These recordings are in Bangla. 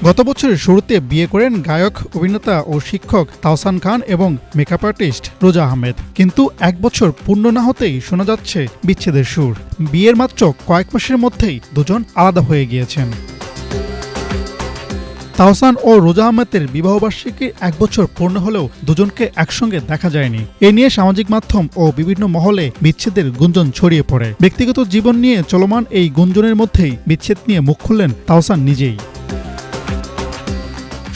গত বছরের শুরুতে বিয়ে করেন গায়ক, অভিনেতা ও শিক্ষক তাহসান খান এবং মেকআপ আর্টিস্ট রোজা আহমেদ। কিন্তু এক বছর পূর্ণ না হতেই শোনা যাচ্ছে বিচ্ছেদের সুর। বিয়ের মাত্র কয়েক মাসের মধ্যেই দুজন আলাদা হয়ে গিয়েছেন। তাহসান ও রোজা আহমেদের বিবাহবার্ষিকীর এক বছর পূর্ণ হলেও দুজনকে একসঙ্গে দেখা যায়নি। এ নিয়ে সামাজিক মাধ্যম ও বিভিন্ন মহলে বিচ্ছেদের গুঞ্জন ছড়িয়ে পড়ে। ব্যক্তিগত জীবন নিয়ে চলমান এই গুঞ্জনের মধ্যেই বিচ্ছেদ নিয়ে মুখ খুললেন তাহসান নিজেই।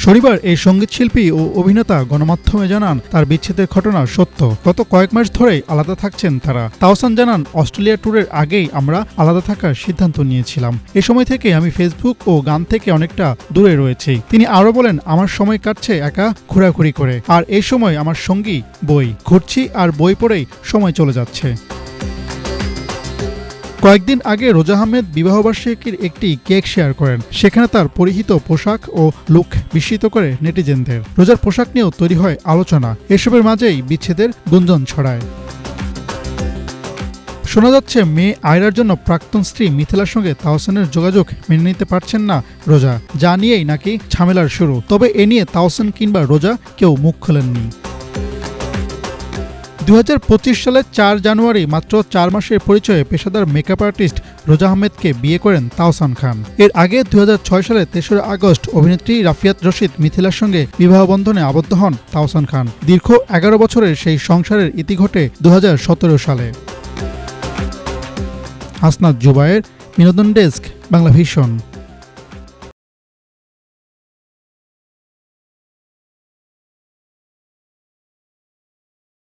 শনিবার এই সঙ্গীতশিল্পী ও অভিনেতা গণমাধ্যমে জানান তার বিচ্ছেদের ঘটনা সত্য। গত কয়েক মাস ধরেই আলাদা থাকছেন তারা। তাহসান জানান, অস্ট্রেলিয়া ট্যুরের আগেই আমরা আলাদা থাকার সিদ্ধান্ত নিয়েছিলাম। এ সময় থেকে আমি ফেসবুক ও গান থেকে অনেকটা দূরে রয়েছি। তিনি আরও বলেন, আমার সময় কাটছে একা ঘোরাঘুরি করে, আর এই সময় আমার সঙ্গী বই। ঘুরছি আর বই পড়েই সময় চলে যাচ্ছে। কয়েকদিন আগে রোজা আহমেদ বিবাহবার্ষিকীর একটি কেক শেয়ার করেন। সেখানে তার পরিহিত পোশাক ও লুক বিস্মিত করে নেটিজেনদের। রোজার পোশাক নিয়েও তৈরি হয় আলোচনা। এসবের মাঝেই বিচ্ছেদের গুঞ্জন ছড়ায়। শোনা যাচ্ছে মেয়ে আয়রার জন্য প্রাক্তন স্ত্রী মিথিলার সঙ্গে তাহসানের যোগাযোগ মেনে নিতে পারছেন না রোজা, যা নিয়েই নাকি ঝামেলার শুরু। তবে এ নিয়ে তাহসান কিংবা রোজা কেউ মুখ খোলেননি। 2025 সালের 4 জানুয়ারি মাত্র 4 মাসের পরিচয়ে পেশাদার মেকআপ আর্টিস্ট রোজা আহমেদকে বিয়ে করেন তাহসান খান। এর আগে 2006 সালে 3রা আগস্ট অভিনেত্রী রাফিয়াত রশিদ মিথিলার সঙ্গে বিবাহ বন্ধনে আবদ্ধ হন তাহসান খান। দীর্ঘ 11 বছরের সেই সংসারের ইতি ঘটে 2017 সালে। হাসনাত জুবায়ের, বিনোদন ডেস্ক, বাংলা ভিশন।